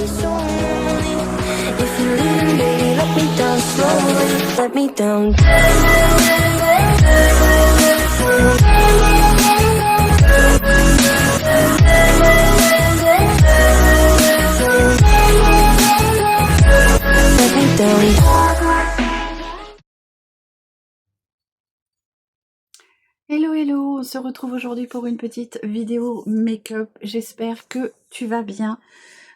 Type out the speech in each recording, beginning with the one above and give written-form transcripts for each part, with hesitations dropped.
so lonely. If you're leaving, baby, let me down slowly. Let me down. Let me down. Hello hello, on se retrouve aujourd'hui pour une petite vidéo make-up. J'espère que tu vas bien.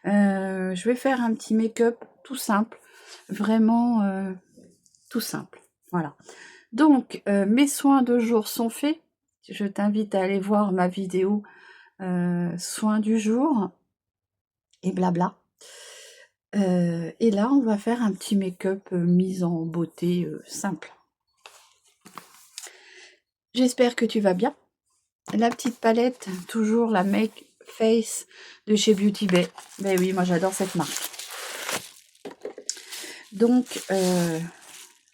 Je vais faire un petit make-up tout simple, vraiment tout simple. Voilà. Donc mes soins de jour sont faits. Je t'invite à aller voir ma vidéo soins du jour et blabla. Et là on va faire un petit make-up mise en beauté simple. J'espère que tu vas bien. La petite palette, toujours la Make Face de chez Beauty Bay. Ben oui, moi j'adore cette marque. Donc,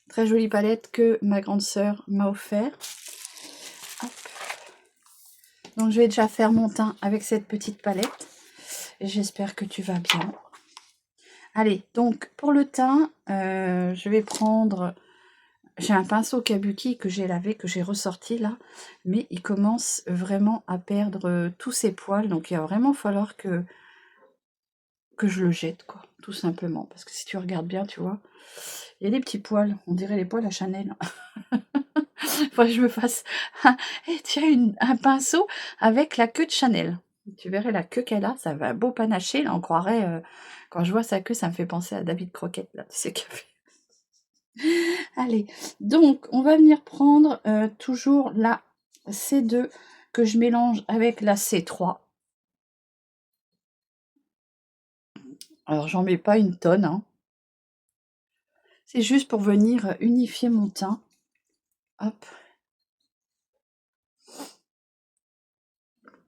très jolie palette que ma grande sœur m'a offert. Hop. Donc je vais déjà faire mon teint avec cette petite palette. J'espère que tu vas bien. Allez, donc pour le teint, je vais prendre... J'ai un pinceau Kabuki que j'ai lavé, que j'ai ressorti là, mais il commence vraiment à perdre tous ses poils, donc il va vraiment falloir que je le jette, quoi, tout simplement, parce que si tu regardes bien, tu vois, il y a des petits poils, on dirait les poils à Chanel. Faudrait que je me fasse un pinceau avec la queue de Chanel. Tu verrais la queue qu'elle a, ça va beau panacher, là on croirait, quand je vois sa queue, ça me fait penser à David Croquette, là, tu sais qu'il fait. Allez, donc on va venir prendre toujours la C2 que je mélange avec la C3. Alors j'en mets pas une tonne, hein. C'est juste pour venir unifier mon teint. Hop.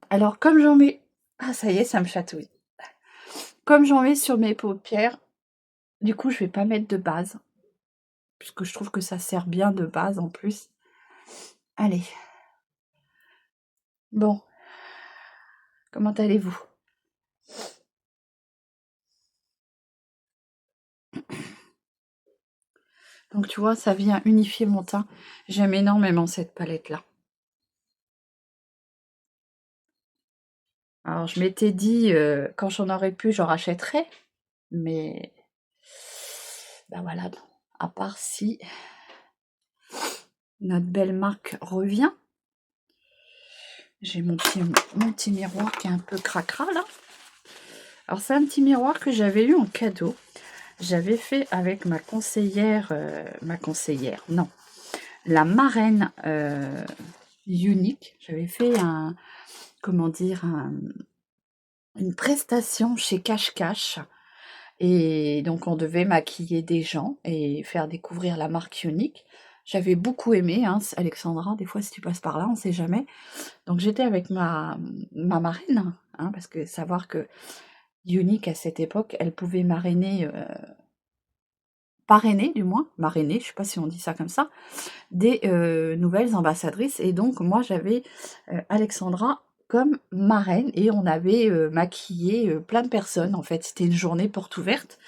Alors comme j'en mets... Ah ça y est, ça me chatouille. Comme j'en mets sur mes paupières, du coup je vais pas mettre de base. Puisque je trouve que ça sert bien de base en plus. Allez. Bon. Comment allez-vous ? Donc tu vois, ça vient unifier mon teint. J'aime énormément cette palette-là. Alors je m'étais dit, quand j'en aurais plus, j'en rachèterais. Mais, ben voilà, à part si notre belle marque revient. J'ai mon petit miroir qui est un peu cracra là. Alors c'est un petit miroir que j'avais eu en cadeau. J'avais fait avec ma conseillère, non, la marraine Unique. J'avais fait une prestation chez Cache Cache. Et donc on devait maquiller des gens et faire découvrir la marque Unique. J'avais beaucoup aimé, hein, Alexandra, des fois si tu passes par là, on ne sait jamais. Donc j'étais avec ma marraine, hein, parce que savoir que Unique à cette époque, elle pouvait parrainer du moins, marrainer, je sais pas si on dit ça comme ça, des nouvelles ambassadrices. Et donc moi j'avais Alexandra comme marraine et on avait maquillé plein de personnes. En fait, c'était une journée porte ouverte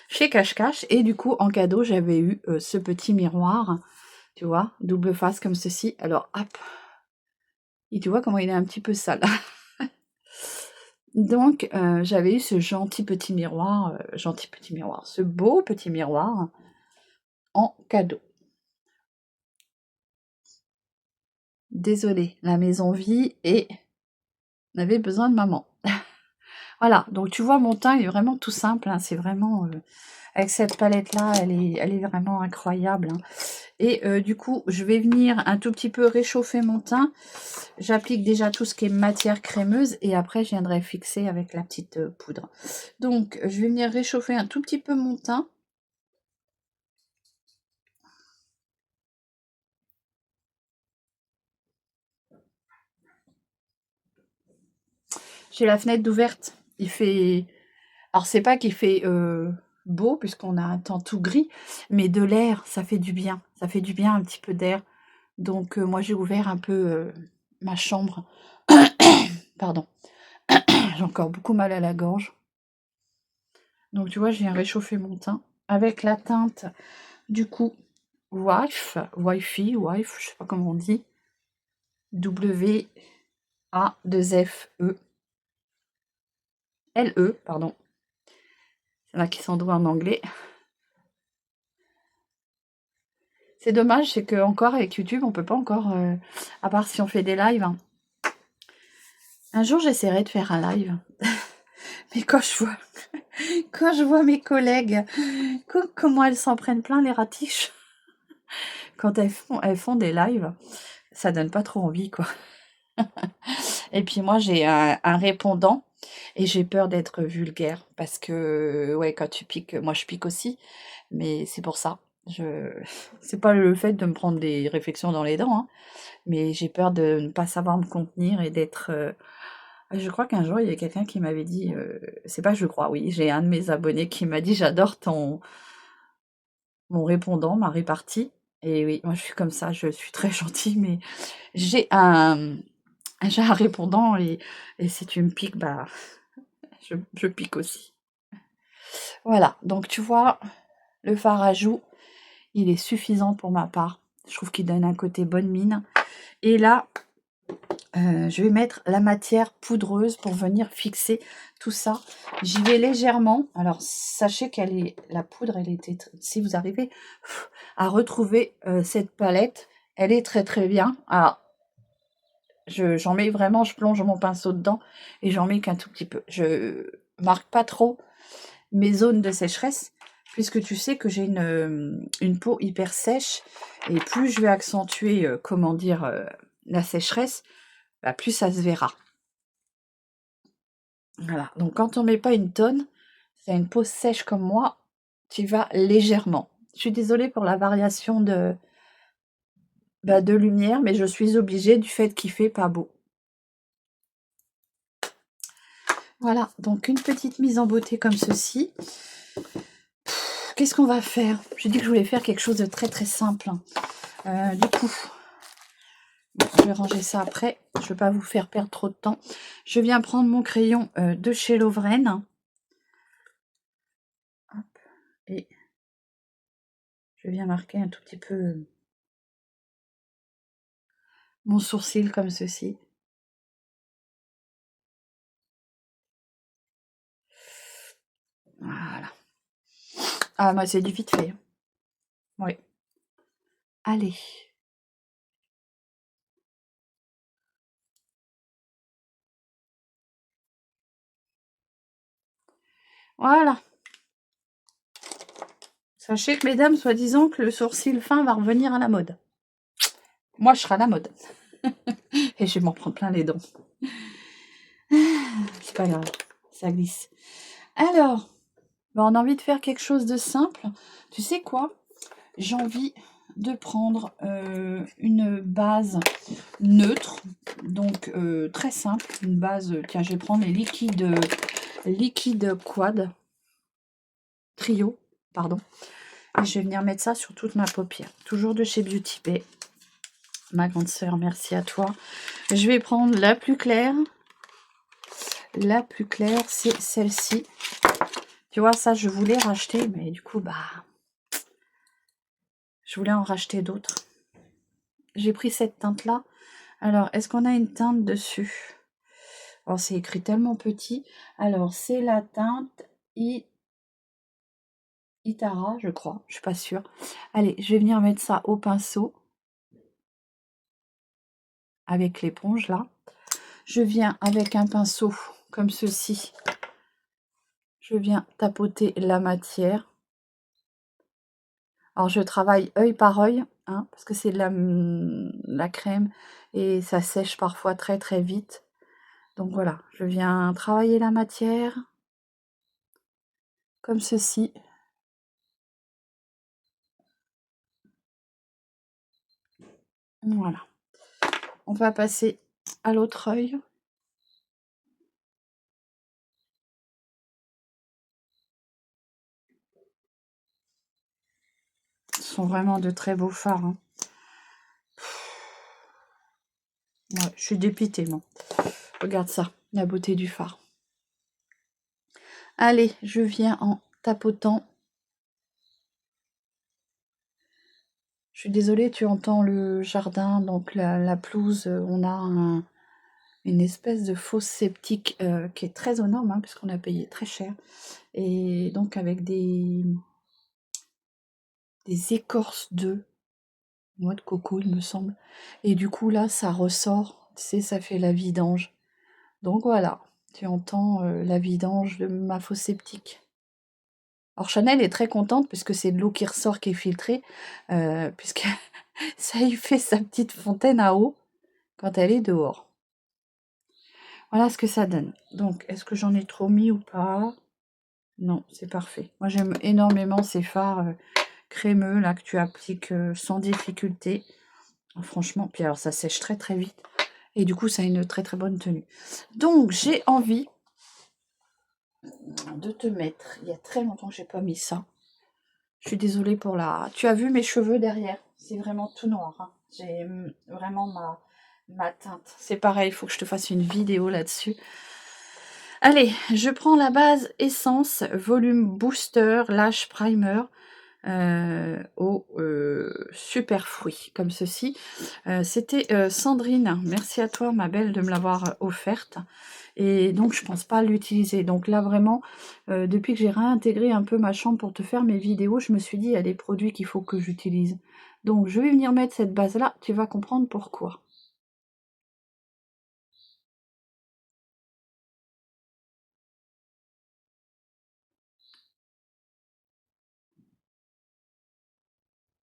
chez Cache Cache et du coup en cadeau j'avais eu ce petit miroir, tu vois, double face comme ceci. Alors hop, et tu vois comment il est un petit peu sale. Donc j'avais eu ce petit miroir, ce beau petit miroir en cadeau. Désolée, la maison vit et on avait besoin de maman. Voilà, donc tu vois mon teint il est vraiment tout simple, hein, c'est vraiment... avec cette palette là, elle est vraiment incroyable, hein. Et du coup, je vais venir un tout petit peu réchauffer mon teint. J'applique déjà tout ce qui est matière crémeuse et après je viendrai fixer avec la petite poudre. Donc, je vais venir réchauffer un tout petit peu mon teint. J'ai la fenêtre d'ouverte. Il fait... Alors, c'est pas qu'il fait beau puisqu'on a un temps tout gris, mais de l'air, ça fait du bien. Ça fait du bien, un petit peu d'air. Donc, moi, j'ai ouvert un peu ma chambre. Pardon. J'ai encore beaucoup mal à la gorge. Donc tu vois, je viens réchauffer mon teint avec la teinte du coup Wifi, je sais pas comment on dit, W-A-2-F-E, L-E, pardon. Il y en a qui sont doués en anglais. C'est dommage, c'est que encore avec YouTube, on peut pas encore, à part si on fait des lives. Hein. Un jour, j'essaierai de faire un live. Mais quand je vois mes collègues, comment elles s'en prennent plein les ratiches, quand elles font des lives, ça donne pas trop envie, quoi. Et puis moi, j'ai un répondant et j'ai peur d'être vulgaire parce que, ouais, quand tu piques, moi je pique aussi, mais c'est pour ça. C'est pas le fait de me prendre des réflexions dans les dents, hein, mais j'ai peur de ne pas savoir me contenir et d'être. Je crois qu'un jour, il y a quelqu'un qui m'avait dit, c'est pas je crois, oui, j'ai un de mes abonnés qui m'a dit: «J'adore mon répondant, ma répartie». Et oui, moi je suis comme ça, je suis très gentille, mais j'ai j'ai un répondant et si tu me piques, bah, je pique aussi. Voilà, donc tu vois, le fard à joues, il est suffisant pour ma part. Je trouve qu'il donne un côté bonne mine. Et là, je vais mettre la matière poudreuse pour venir fixer tout ça. J'y vais légèrement. Alors, sachez la poudre, elle était, si vous arrivez à retrouver cette palette, elle est très très bien. Alors, j'en mets vraiment, je plonge mon pinceau dedans et j'en mets qu'un tout petit peu. Je marque pas trop mes zones de sécheresse, puisque tu sais que j'ai une peau hyper sèche, et plus je vais accentuer, comment dire, la sécheresse, bah, plus ça se verra. Voilà, donc quand on met pas une tonne, si tu as une peau sèche comme moi, tu vas légèrement. Je suis désolée pour la variation de lumière, mais je suis obligée du fait qu'il fait pas beau. Voilà, donc une petite mise en beauté comme ceci. Qu'est-ce qu'on va faire? J'ai dit que je voulais faire quelque chose de très très simple. Du coup, je vais ranger ça après. Je ne vais pas vous faire perdre trop de temps. Je viens prendre mon crayon de chez Lovren. Hop, et je viens marquer un tout petit peu mon sourcil comme ceci. Voilà. Ah, moi, c'est du vite fait. Oui. Allez. Voilà. Sachez que, mesdames, soi-disant que le sourcil fin va revenir à la mode. Moi, je serai à la mode. Et je vais m'en prendre plein les dents. C'est pas grave. Ça glisse. Alors, on a envie de faire quelque chose de simple. Tu sais quoi? J'ai envie de prendre une base neutre, donc très simple, une base, tiens, je vais prendre les liquides quad, trio, pardon, et je vais venir mettre ça sur toute ma paupière, toujours de chez Beauty Bay, ma grande sœur, merci à toi. Je vais prendre la plus claire, c'est celle-ci, tu vois, ça je voulais racheter, mais du coup, bah, je voulais en racheter d'autres. J'ai pris cette teinte-là. Alors, est-ce qu'on a une teinte dessus? Alors, c'est écrit tellement petit. Alors, c'est la teinte Itara, je crois. Je suis pas sûre. Allez, je vais venir mettre ça au pinceau. Avec l'éponge, là. Je viens avec un pinceau comme ceci. Je viens tapoter la matière. Alors, je travaille œil par œil, hein, parce que c'est de la crème. Et ça sèche parfois très très vite. Donc voilà, je viens travailler la matière. Comme ceci. Voilà. On va passer à l'autre œil. Ce sont vraiment de très beaux fards. Hein. Ouais, je suis dépitée, moi. Regarde ça, la beauté du fard. Allez, je viens en tapotant. Je suis désolée, tu entends le jardin, donc la pelouse. On a une espèce de fosse septique qui est très aux normes, hein, puisqu'on a payé très cher. Et donc avec des écorces d'œufs, noix de coco, il me semble. Et du coup, là, ça ressort, tu sais, ça fait la vidange. Donc voilà, tu entends la vidange de ma fosse septique. Alors Chanel est très contente puisque c'est de l'eau qui ressort, qui est filtrée, puisque ça lui fait sa petite fontaine à eau quand elle est dehors. Voilà ce que ça donne. Donc, est-ce que j'en ai trop mis ou pas? Non, c'est parfait. Moi, j'aime énormément ces fards crémeux là que tu appliques sans difficulté. Franchement, puis alors ça sèche très très vite. Et du coup, ça a une très très bonne tenue. Donc, j'ai envie de te mettre. Il y a très longtemps que j'ai pas mis ça. Je suis désolée pour la... Tu as vu mes cheveux derrière? C'est vraiment tout noir. Hein. J'ai vraiment ma teinte. C'est pareil, il faut que je te fasse une vidéo là-dessus. Allez, je prends la base Essence Volume Booster Lash Primer au super fruit, comme ceci. C'était Sandrine. Merci à toi, ma belle, de me l'avoir offerte. Et donc, je pense pas l'utiliser. Donc là, vraiment, depuis que j'ai réintégré un peu ma chambre pour te faire mes vidéos, je me suis dit, il y a des produits qu'il faut que j'utilise. Donc, je vais venir mettre cette base-là. Tu vas comprendre pourquoi.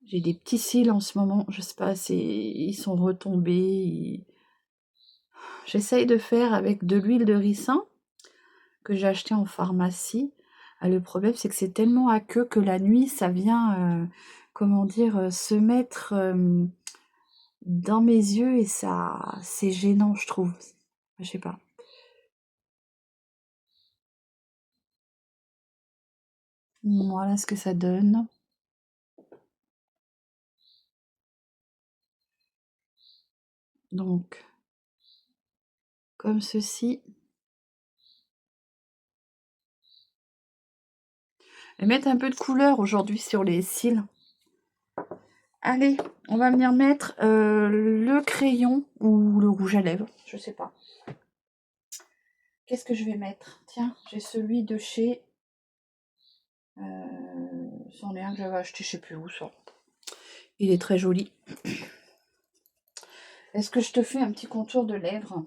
J'ai des petits cils en ce moment. Je sais pas, ils sont retombés. J'essaye de faire avec de l'huile de ricin que j'ai acheté en pharmacie. Le problème, c'est que c'est tellement aqueux que la nuit, ça vient, comment dire, se mettre dans mes yeux et ça, c'est gênant, je trouve. Je sais pas. Voilà ce que ça donne. Donc, comme ceci. Et mettre un peu de couleur aujourd'hui sur les cils. Allez, on va venir mettre le crayon ou le rouge à lèvres, je sais pas. Qu'est-ce que je vais mettre? Tiens, j'ai celui de chez... c'en est un que j'avais acheté, je sais plus où ça. Il est très joli. Est-ce que je te fais un petit contour de lèvres?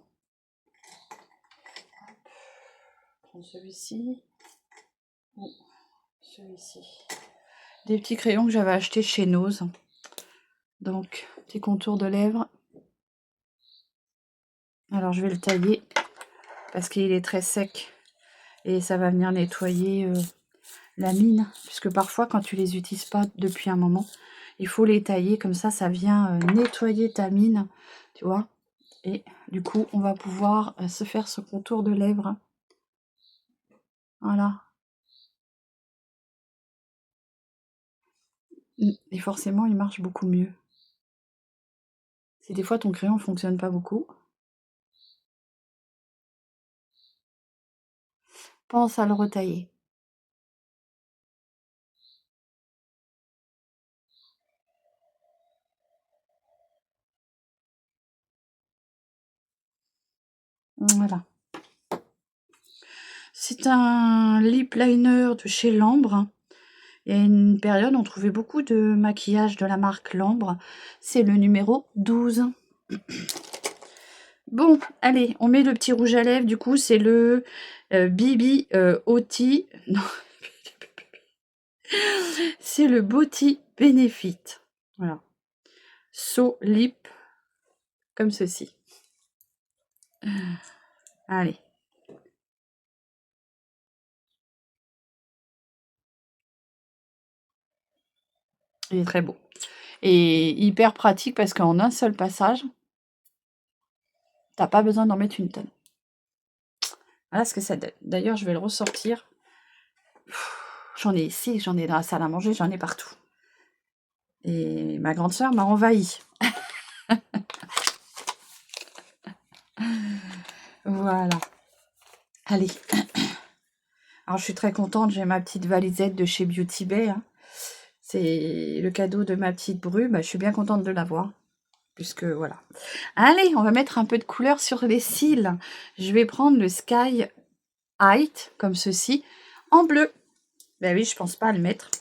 Prends celui-ci ou celui-ci. Des petits crayons que j'avais achetés chez Nose. Donc, petit contour de lèvres. Alors, je vais le tailler parce qu'il est très sec et ça va venir nettoyer la mine. Puisque parfois, quand tu les utilises pas depuis un moment, il faut les tailler. Comme ça vient nettoyer ta mine. Tu vois? Et du coup, on va pouvoir se faire ce contour de lèvres. Voilà. Et forcément, il marche beaucoup mieux. Si des fois ton crayon ne fonctionne pas beaucoup, pense à le retailler. Voilà. C'est un lip liner de chez Lambre. Il y a une période, on trouvait beaucoup de maquillage de la marque Lambre. C'est le numéro 12. Bon, allez, on met le petit rouge à lèvres. Du coup, c'est le Bibi Oti. Non, c'est le Beauty Benefit. Voilà. So Lip, comme ceci. Allez. Il est très beau. Et hyper pratique parce qu'en un seul passage, t'as pas besoin d'en mettre une tonne. Voilà ce que ça donne. D'ailleurs, je vais le ressortir. J'en ai ici, j'en ai dans la salle à manger, j'en ai partout. Et ma grande sœur m'a envahi. Voilà. Allez. Alors, je suis très contente, j'ai ma petite valisette de chez Beauty Bay. Hein. C'est le cadeau de ma petite Bru. Bah, je suis bien contente de l'avoir. Puisque, voilà. Allez, on va mettre un peu de couleur sur les cils. Je vais prendre le Sky Height, comme ceci, en bleu. Ben oui, je pense pas à le mettre.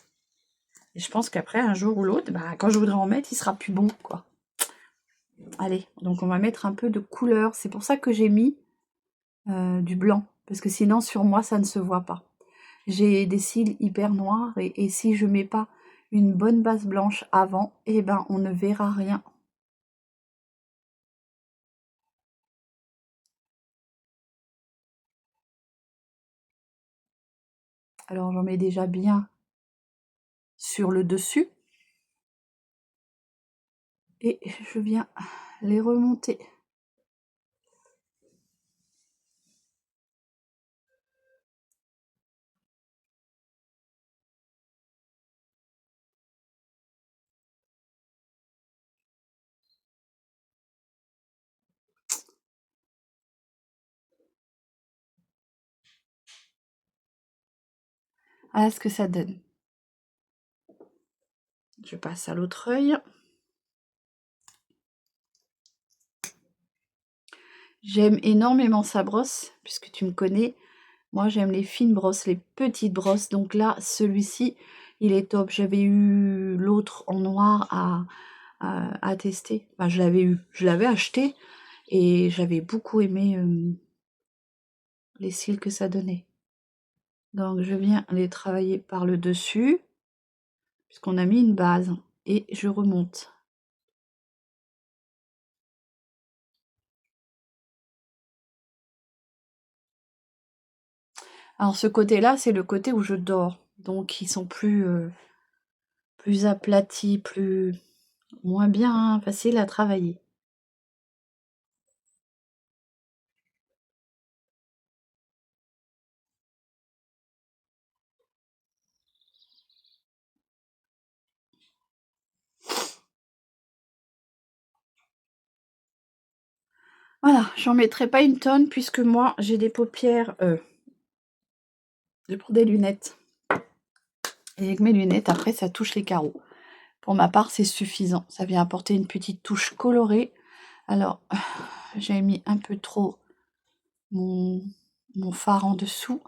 Et je pense qu'après, un jour ou l'autre, bah, quand je voudrais en mettre, il sera plus bon, quoi. Allez, donc on va mettre un peu de couleur. C'est pour ça que j'ai mis du blanc. Parce que sinon, sur moi, ça ne se voit pas. J'ai des cils hyper noirs. Et si je mets pas une bonne base blanche avant, eh ben, on ne verra rien. Alors, j'en mets déjà bien sur le dessus. Et je viens les remonter. Voilà ce que ça donne. Je passe à l'autre œil. J'aime énormément sa brosse, puisque tu me connais. Moi, j'aime les fines brosses, les petites brosses. Donc là, celui-ci, il est top. J'avais eu l'autre en noir à tester. Enfin, je l'avais acheté et j'avais beaucoup aimé les cils que ça donnait. Donc, je viens les travailler par le dessus, puisqu'on a mis une base. Et je remonte. Alors, ce côté-là, c'est le côté où je dors. Donc, ils sont plus aplatis, moins bien faciles à travailler. Voilà, j'en mettrai pas une tonne puisque moi j'ai des paupières. Je prends des lunettes. Et avec mes lunettes, après ça touche les carreaux. Pour ma part, c'est suffisant. Ça vient apporter une petite touche colorée. Alors, j'ai mis un peu trop mon fard en dessous.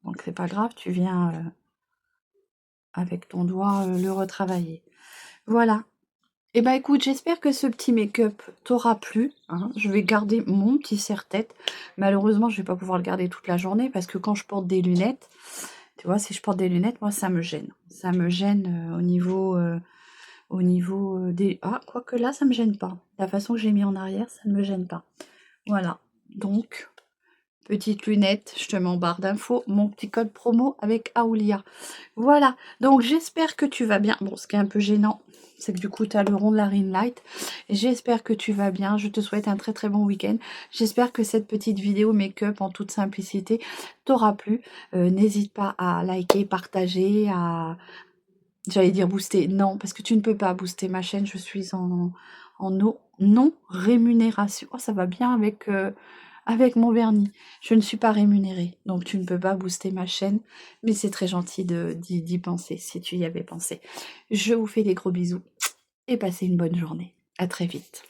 Donc c'est pas grave, tu viens avec ton doigt le retravailler. Voilà. Eh ben écoute, j'espère que ce petit make-up t'aura plu. Hein. Je vais garder mon petit serre-tête. Malheureusement, je vais pas pouvoir le garder toute la journée parce que quand je porte des lunettes, tu vois, si je porte des lunettes, moi, ça me gêne. Ça me gêne au niveau des... Ah, quoique là, ça me gêne pas. La façon que j'ai mis en arrière, ça ne me gêne pas. Voilà. Donc, petite lunette, je te mets en barre d'infos, mon petit code promo avec Aoulia. Voilà, donc j'espère que tu vas bien. Bon, ce qui est un peu gênant, c'est que du coup, tu as le rond de la ring light. J'espère que tu vas bien. Je te souhaite un très très bon week-end. J'espère que cette petite vidéo make-up en toute simplicité t'aura plu. N'hésite pas à liker, partager, à... J'allais dire booster. Non, parce que tu ne peux pas booster ma chaîne. Je suis en non-rémunération. Oh, ça va bien avec mon vernis. Je ne suis pas rémunérée, donc tu ne peux pas booster ma chaîne, mais c'est très gentil d'y penser, si tu y avais pensé. Je vous fais des gros bisous et passez une bonne journée. À très vite.